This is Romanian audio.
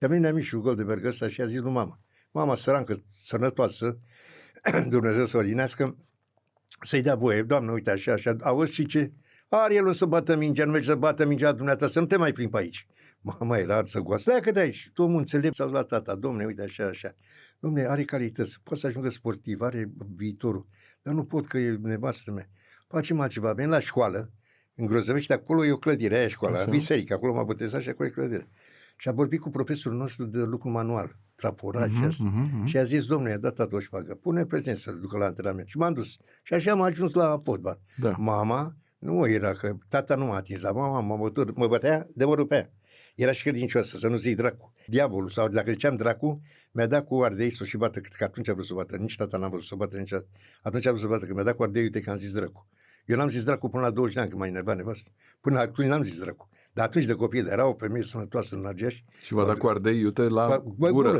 Și a venit neamișul Goldberg ăsta și a zis lui mama. Mama sărancă, sănătoasă, Dumnezeu să o odinească, să-i dea voie. Doamne, uite așa, așa, auzi și ce? Are el să bată mingea, nu mergi să bată mingea dumneata, să nu te mai plimbi pe aici. Mama era arsă goasă. Dacă de aici, tu omul înțelept sau la tata, domne, uite așa, așa. Domne, are calități, poate să ajungă sportiv, are viitorul, dar nu pot că e nevastă mea. Facem altceva, veni la școală, în Grozăvești, acolo e o clădire, aia e școala, biserică, acolo m-a botezat și acolo e clădire. Și a vorbit cu profesorul nostru de lucru manual, traforaj și a zis, domnule, i-a dat tată o șpagă, pune prezent să-l ducă la antrenament. Și m-am dus. Și așa am ajuns la fotbal. Da. Mama, nu era că tata nu m-a atins, dar mama mă bătea de mă rupea. Era și credincioasă, să nu zic dracu. Diavolul, sau dacă ziceam dracu, mi-a dat cu ardei să o și bată, că atunci a vrut să o bată. Nici tata n-a vrut să o bată niciodată. Atunci a vrut să o bată, că mi-a dat cu ardei, uite că am zis dracu. Eu n-am zis dracu până la 20 de ani, când m-a enervat nevastă. Până atunci n-am zis dracu. Dar atunci de copil era o femeie sănătoasă în Argeș. Și v-a dat cu ardei iute la gură.